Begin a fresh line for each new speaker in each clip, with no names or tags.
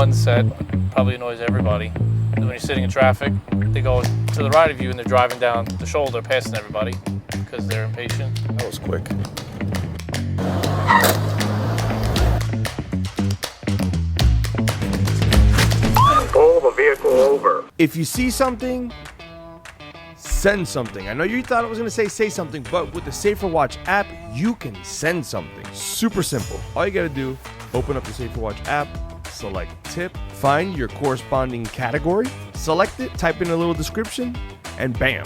button set, probably annoys everybody. And when you're sitting in traffic, they go to the right of you and they're driving down the shoulder, passing everybody because they're impatient.
That was quick.
Pull the vehicle over.
If you see something, send something. I know you thought I was gonna say something, but with the SaferWatch app, you can send something. Super simple. All you gotta do, open up the SaferWatch app, select tip, find your corresponding category, select it, type in a little description, and bam.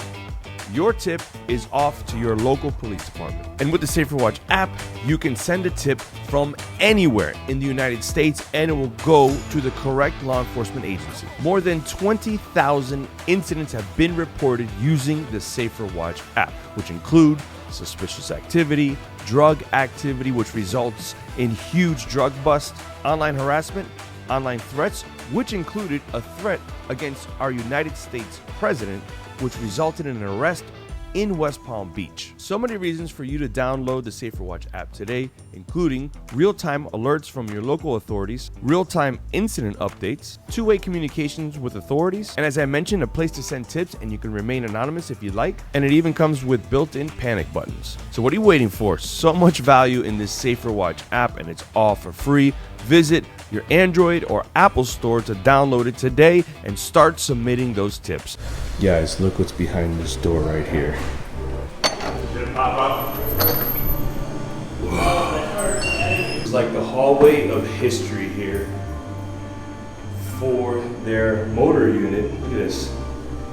Your tip is off to your local police department. And with the SaferWatch app, you can send a tip from anywhere in the United States and it will go to the correct law enforcement agency. More than 20,000 incidents have been reported using the SaferWatch app, which include suspicious activity, drug activity, which results in huge drug busts, online harassment, online threats, which included a threat against our United States president, which resulted in an arrest in West Palm Beach. So many reasons for you to download the SaferWatch app today, including real-time alerts from your local authorities, real-time incident updates, two-way communications with authorities, and as I mentioned, a place to send tips and you can remain anonymous if you like, and it even comes with built-in panic buttons. So what are you waiting for? So much value in this SaferWatch app and it's all for free. Visit your Android or Apple store to download it today and start submitting those tips. Guys, look what's behind this door right here.
Did it pop up?
It's like the hallway of history here for their motor unit. Look at this.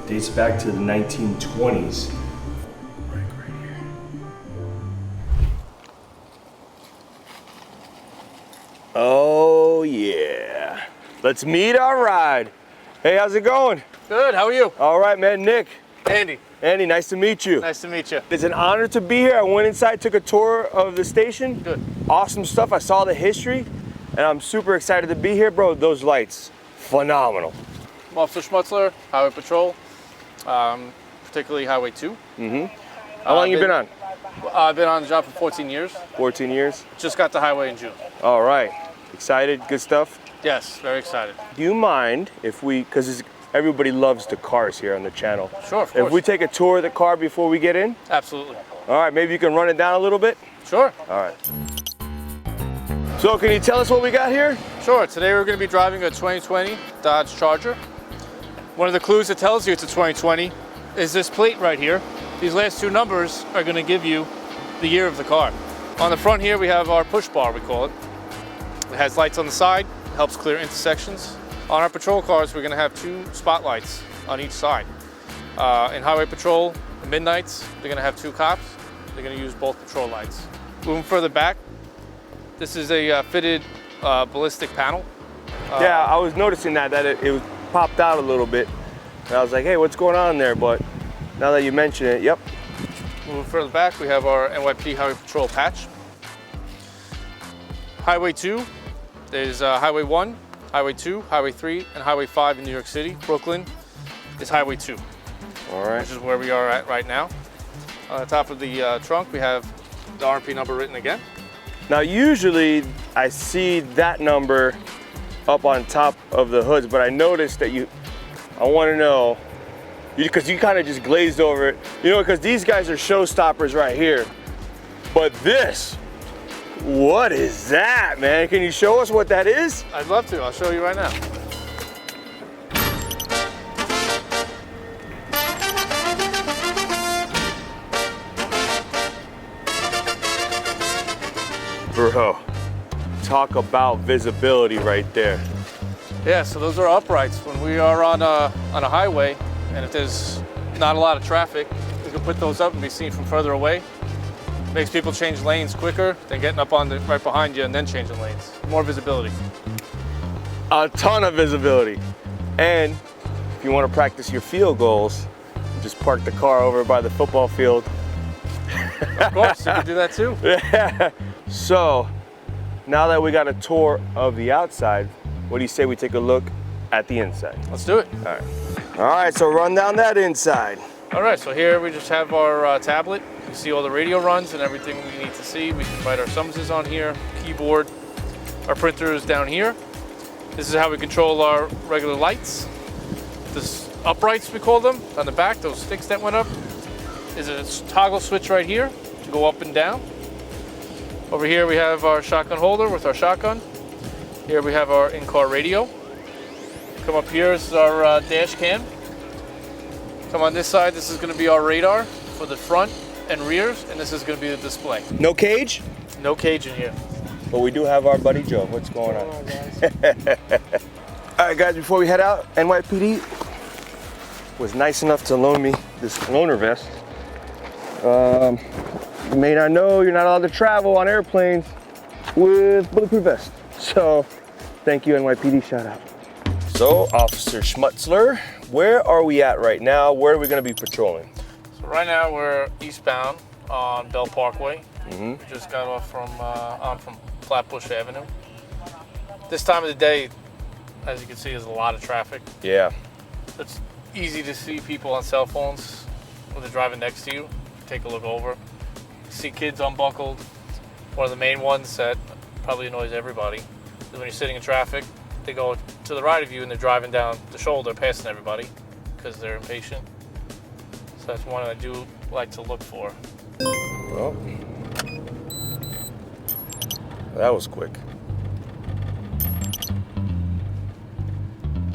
Dates back to the 1920s. Right here. Oh yeah. Let's meet our ride. Hey, how's it going?
Good, how are you?
All right, man. Nick.
Andy.
Andy, nice to meet you.
Nice to meet you.
It's an honor to be here. I went inside, took a tour of the station.
Good.
Awesome stuff. I saw the history, and I'm super excited to be here, bro. Those lights, phenomenal.
I'm Officer Schmutzler, Highway Patrol, particularly Highway 2.
How long you been on?
I've been on the job for 14 years.
14 years?
Just got the highway in June.
All right. Excited? Good stuff?
Yes, very excited.
Do you mind if we, because everybody loves the cars here on the channel.
Sure, of course.
If we take a tour of the car before we get in?
Absolutely.
All right, maybe you can run it down a little bit?
Sure.
All right. So can you tell us what we got here?
Sure, today we're going to be driving a 2020 Dodge Charger. One of the clues that tells you it's a 2020 is this plate right here. These last two numbers are going to give you the year of the car. On the front here we have our push bar, we call it. It has lights on the side, helps clear intersections. On our patrol cars we're going to have two spotlights on each side. In Highway Patrol, at midnights, they're going to have two cops. They're going to use both patrol lights. Moving further back, this is a fitted ballistic panel.
Yeah, I was noticing that it was popped out a little bit. And I was like, hey, what's going on there? But now that you mention it, yep.
Moving further back, we have our NYPD Highway Patrol patch. Highway 2, there's Highway 1, Highway 2, Highway 3, and Highway 5 in New York City. Brooklyn is Highway 2.
All right.
Which is where we are at right now. On the top of the trunk, we have the RMP number written again.
Now, usually I see that number up on top of the hoods, but I noticed that I want to know, because you kind of just glazed over it, because these guys are showstoppers right here. But this, what is that, man? Can you show us what that is?
I'd love to. I'll show you right now.
Bro, talk about visibility right there.
Yeah, so those are uprights. When we are on a highway, and if there's not a lot of traffic, we can put those up and be seen from further away. Makes people change lanes quicker than getting up on right behind you and then changing lanes. More visibility.
A ton of visibility. And if you want to practice your field goals, just park the car over by the football field.
Of course, you can do that too.
Yeah. So, now that we got a tour of the outside, what do you say we take a look at the inside?
Let's do it.
All right. All right, so run down that inside.
All right, so here we just have our tablet. You see all the radio runs and everything we need to see. We can write our summonses on here, keyboard. Our printer is down here. This is how we control our regular lights. This uprights, we call them, on the back, those sticks that went up, is a toggle switch right here to go up and down. Over here we have our shotgun holder with our shotgun. Here we have our in-car radio. Come up here, this is our dash cam. Come on this side, this is going to be our radar for the front and rears, and this is going to be the display.
No cage?
No cage in here.
But we do have our buddy Joe. What's going on? All right, guys, before we head out, NYPD was nice enough to loan me this loaner vest. You may not know you're not allowed to travel on airplanes with bulletproof vest. So thank you, NYPD, shout out. So Officer Schmutzler, where are we at right now? Where are we gonna be patrolling?
So right now we're eastbound on Bell Parkway.
Mm-hmm.
We just got off from Flatbush Avenue. This time of the day, as you can see, there's a lot of traffic.
Yeah.
It's easy to see people on cell phones when they're driving next to you. Take a look over. See kids unbuckled. One of the main ones that probably annoys everybody is when you're sitting in traffic, they go to the right of you and they're driving down the shoulder, passing everybody because they're impatient. So that's one I do like to look for.
Well, that was quick.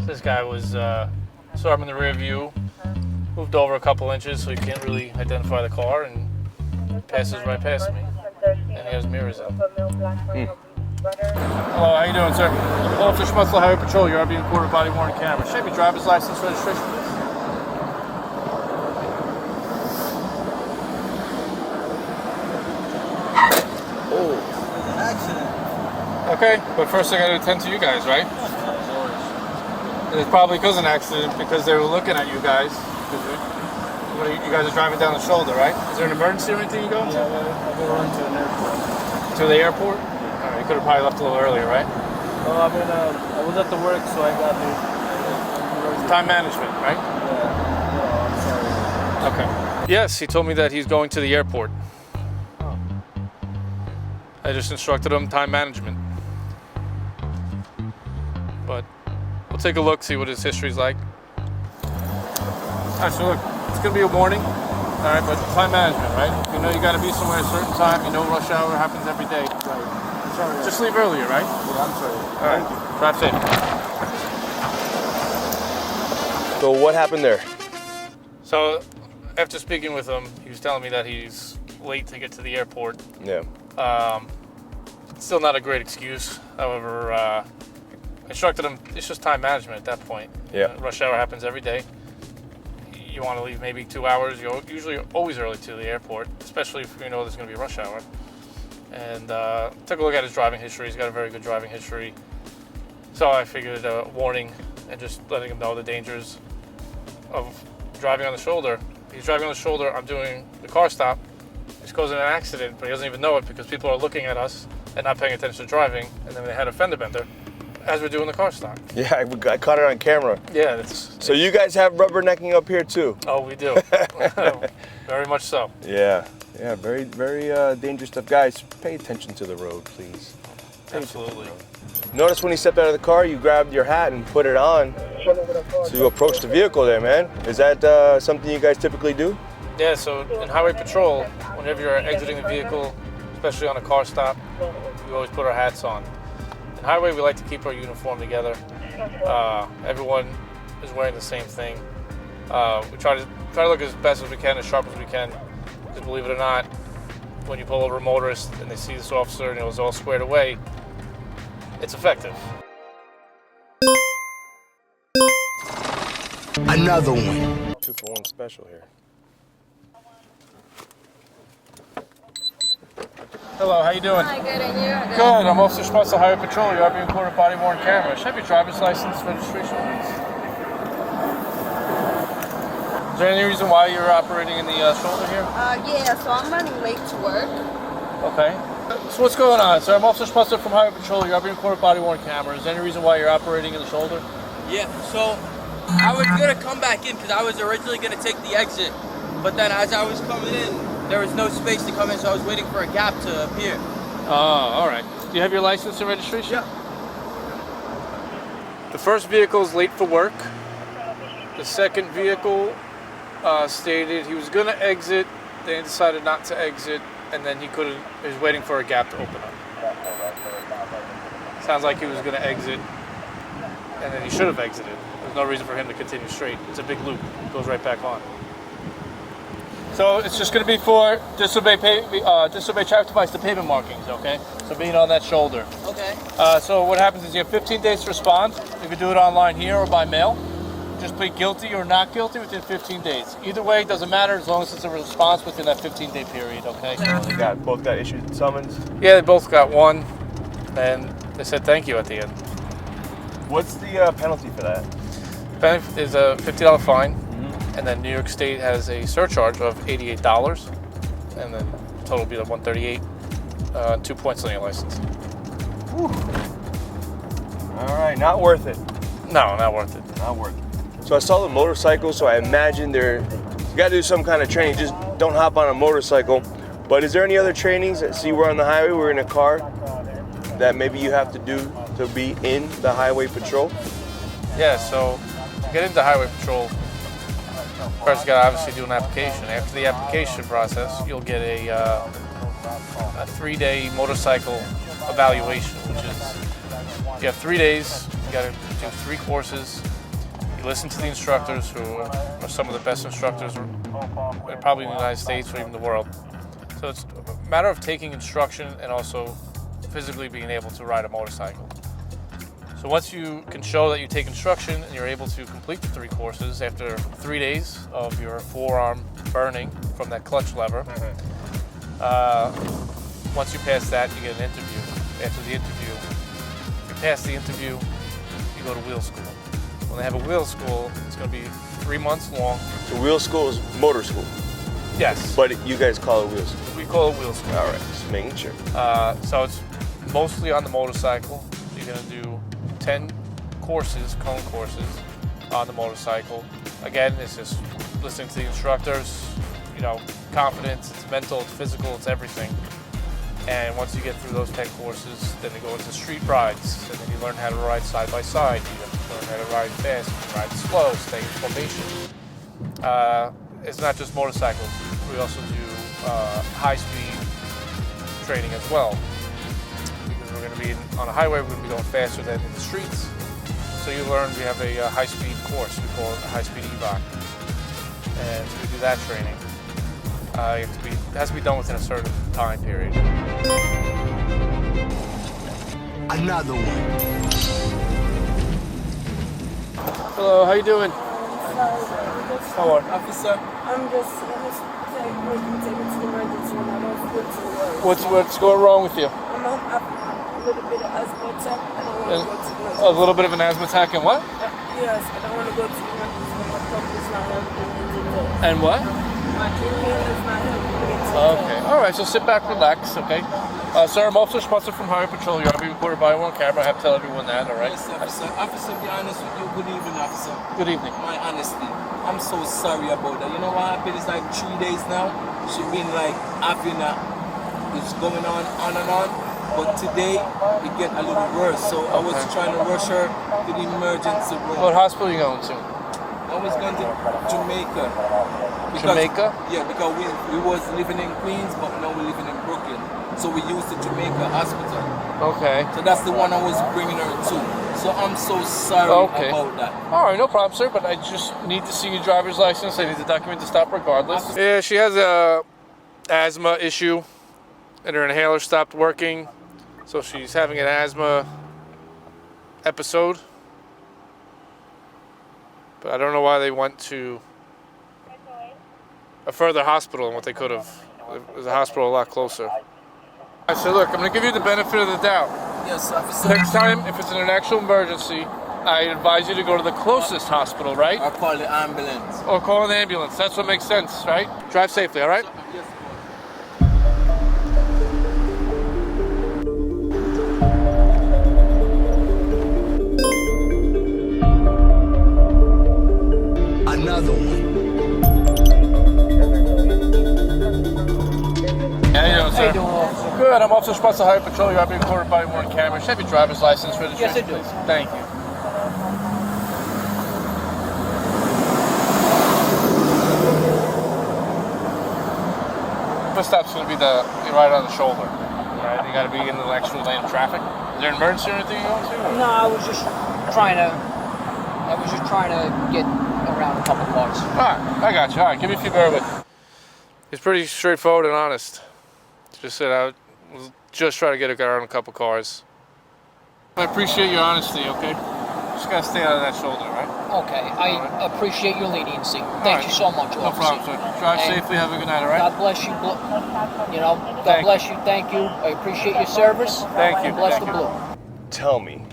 This guy was, saw him in the rear view, moved over a couple inches so he can't really identify the car and passes right past me. And he has mirrors up. Hello, how you doing, sir? Officer Schmutzler Highway Patrol, you're being quarter body worn camera. Should be driver's license registration, please. Okay, but first I gotta attend to you guys, right? And it's probably because of an accident, because they were looking at you guys. You guys are driving down the shoulder, right? Is there an emergency or anything you going to?
Yeah, we're going to an airport.
To the airport? All right, you could have probably left a little earlier, right?
Oh, I mean, I was at the work, so I got the...
Time management, right?
Yeah, I'm sorry.
Okay. Yes, he told me that he's going to the airport.
Oh.
I just instructed him time management. But we'll take a look, see what his history's like. All right, so look, it's gonna be a warning. All right, but time management, right? You know you gotta be somewhere at a certain time. You know rush hour happens every day.
Right. Sorry.
Just leave earlier, right?
Yeah, I'm sorry.
All right. Drive safe.
So what happened there?
So after speaking with him, he was telling me that he's late to get to the airport.
Yeah.
Still not a great excuse. However, I instructed him, it's just time management at that point.
Yeah.
Rush hour happens every day. You want to leave maybe 2 hours. You're usually always early to the airport, especially if you know there's going to be a rush hour. And took a look at his driving history. He's got a very good driving history. So I figured a warning and just letting him know the dangers of driving on the shoulder. He's driving on the shoulder. I'm doing the car stop. He's causing an accident, but he doesn't even know it because people are looking at us and not paying attention to driving. And then they had a fender bender as we're doing the car stop.
Yeah, I caught it on camera.
Yeah.
So you guys have rubbernecking up here too?
Oh, we do. Very much so.
Yeah. Yeah, very, very dangerous stuff. Guys, pay attention to the road, please.
Absolutely.
Notice when you stepped out of the car, you grabbed your hat and put it on. So you approach the vehicle there, man. Is that something you guys typically do?
Yeah, so in highway patrol, whenever you're exiting the vehicle, especially on a car stop, we always put our hats on. In highway, we like to keep our uniform together. Everyone is wearing the same thing. We try to look as best as we can, as sharp as we can. Because believe it or not, when you pull over a motorist and they see this officer and it was all squared away, it's effective.
Another one.
2-for-1 special here.
Hello, how you doing?
Hi, good, and you?
Good, I'm Officer Schmutzler Highway Patrol. You're being quarter body worn camera. Should I have your driver's license registration, please? Is there any reason why you're operating in the shoulder here?
Yeah, so I'm running late to work.
Okay. So what's going on, sir? I'm Officer Schmutzler from Highway Patrol. You're being quarter body worn camera. Is there any reason why you're operating in the shoulder?
Yeah, so I was gonna come back in because I was originally gonna take the exit, but then as I was coming in, there was no space to come in, so I was waiting for a gap to appear.
Oh, all right. Do you have your license and registration?
Yeah.
The first vehicle is late for work. The second vehicle stated he was going to exit, then he decided not to exit, and then he couldn't. He was waiting for a gap to open up. Sounds like he was going to exit, and then he should have exited. There's no reason for him to continue straight. It's a big loop. It goes right back on. So it's just going to be for disobey traffic device to pavement markings, okay? So being on that shoulder.
Okay.
So what happens is you have 15 days to respond. You can do it online here or by mail. Just plead guilty or not guilty within 15 days. Either way, it doesn't matter as long as it's a response within that 15-day period, okay?
They both got issued summons.
Yeah, they both got one, and they said thank you at the end.
What's the penalty for that?
Penalty is a $50 fine, and then New York State has a surcharge of $88, and then total will be like $138, 2 points on your license.
Whew. All right, not worth it.
No, not worth it.
Not worth it. So I saw the motorcycle, so I imagine you got to do some kind of training. Just don't hop on a motorcycle. But is there any other trainings? See, we're on the highway, we're in a car, that maybe you have to do to be in the highway patrol?
Yeah, so to get into highway patrol, first you got to obviously do an application. After the application process, you'll get a 3-day motorcycle evaluation, which is you have 3 days. You got to do 3 courses. You listen to the instructors, who are some of the best instructors, probably in the United States or even the world. So it's a matter of taking instruction and also physically being able to ride a motorcycle. So once you can show that you take instruction and you're able to complete the 3 courses after 3 days of your forearm burning from that clutch lever, once you pass that, you get an interview. After the interview, if you pass the interview, you go to wheel school. When they have a wheel school, it's going to be 3 months long.
So wheel school is motor school?
Yes.
But you guys call it wheel school?
We call it wheel school.
All right, just making sure.
So it's mostly on the motorcycle. You're going to do 10 courses, cone courses on the motorcycle. Again, it's just listening to the instructors, confidence, it's mental, it's physical, it's everything. And once you get through those 10 courses, then you go into street rides, and then you learn how to ride side by side. You learn how to ride fast, ride slow, stay in formation. It's not just motorcycles. We also do high-speed training as well. Because we're going to be on a highway, we're going to be going faster than in the streets. So you learn, we have a high-speed course. We call it a high-speed evac. And so we do that training. It has to be done within a certain time period.
Another one.
Hello, how you doing? How are you?
Officer.
I'm just taking it to the emergency room. I don't feel too well.
What's going wrong with you?
I'm a little bit of asthma attack. I don't want to go to the emergency
A little bit of an asthma attack and what?
Yes, I don't want to go to the emergency room. My pump is not helping me today.
And what?
My inhaler is not helping me today.
Okay, all right, so sit back, relax, okay? Sir, I'm Officer Schmutzer from Highway Patrol. You're being recorded by one camera. I have to tell everyone that, all right?
Yes, officer. Officer, be honest with you. Good evening, officer.
Good evening.
My honesty. I'm so sorry about that. You know what happened? It's like 3 days now. She been like having it's going on and on. But today, it get a little worse. So I was trying to rush her to the emergency room.
What hospital are you going to?
I was going to Jamaica.
Jamaica?
Yeah, because we was living in Queens, but now we're living in Brooklyn. So we used the Jamaica hospital.
Okay.
So that's the one I was bringing her to. So I'm so sorry about that.
All right, no problem, sir, but I just need to see your driver's license. I need the document to stop regardless. Yeah, she has a asthma issue, and her inhaler stopped working, so she's having an asthma episode. But I don't know why they went to a further hospital than what they could have. There's a hospital a lot closer. I said, look, I'm going to give you the benefit of the doubt.
Yes, officer.
Next time, if it's an actual emergency, I advise you to go to the closest hospital, right?
Or call the ambulance.
Or call an ambulance. That's what makes sense, right? Drive safely, all right?
Yes.
Another one.
How you doing, sir? Good. I'm Officer Schmutzer, Highway Patrol. You're being recorded by one camera. Should have your driver's license, registration.
Yes, I do.
Please. Thank you. first stop's going to be right on the shoulder. Right? You got to be in the actual lane of traffic. Is there an emergency or anything you're going to? Or?
No, I was just trying to get around a couple cars.
All right, I got you. All right, give me a few bear with you. He's pretty straightforward and honest. Just said I was just trying to get around a couple cars. I appreciate your honesty, okay? Just gotta stay out of that shoulder, right?
Okay, I appreciate your leniency. Thank you so much,
No
officer.
problem, sir. Drive safely, have a good night, all right?
God bless you, God bless you, thank you. I appreciate your service.
Thank you.
And bless
Thank
the
you.
blue.
Tell me,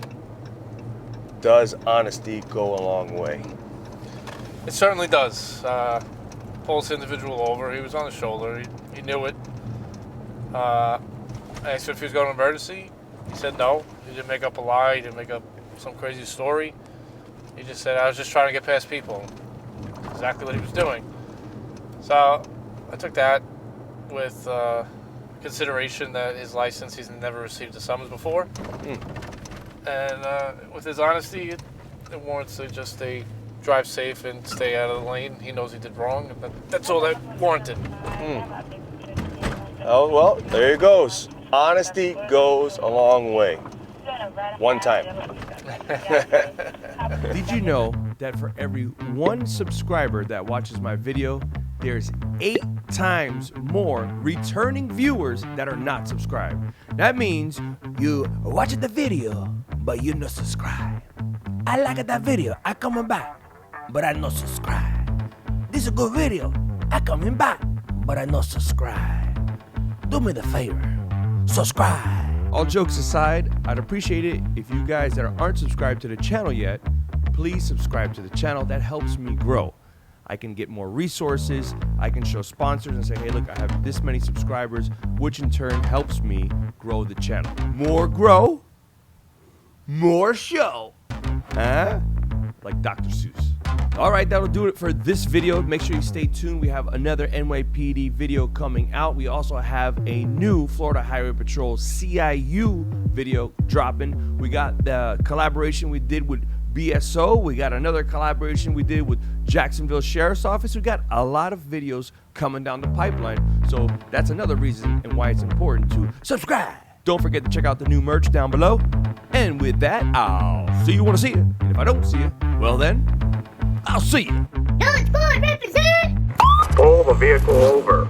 does honesty go a long way?
It certainly does. Pull this individual over. He was on the shoulder. He knew it. I asked him if he was going to emergency. He said no. He didn't make up a lie. He didn't make up some crazy story. He just said, I was just trying to get past people. Exactly what he was doing. So I took that with consideration that his license, he's never received a summons before. And with his honesty, it warrants just a drive safe and stay out of the lane. He knows he did wrong, and that's all that warranted.
Oh, well, there it goes. Honesty goes a long way. One time.
Did you know that for every 1 subscriber that watches my video, there's 8 times more returning viewers that are not subscribed? That means you watching the video, but you not subscribe. I like that video, I coming back, but I not subscribe. This is a good video, I coming back, but I not subscribe. Do me the favor, subscribe. All jokes aside, I'd appreciate it if you guys that aren't subscribed to the channel yet, please subscribe to the channel. That helps me grow. I can get more resources. I can show sponsors and say, hey, look, I have this many subscribers, which in turn helps me grow the channel. More grow, more show. Huh? Like Dr. Seuss. All right, that'll do it for this video. Make sure you stay tuned. We have another NYPD video coming out. We also have a new Florida Highway Patrol CIU video dropping. We got the collaboration we did with BSO. We got another collaboration we did with Jacksonville Sheriff's Office. We got a lot of videos coming down the pipeline. So that's another reason and why it's important to subscribe. Don't forget to check out the new merch down below. And with that, I'll see you when I see you. And if I don't see you, well then, I'll see you.
Pull the vehicle over.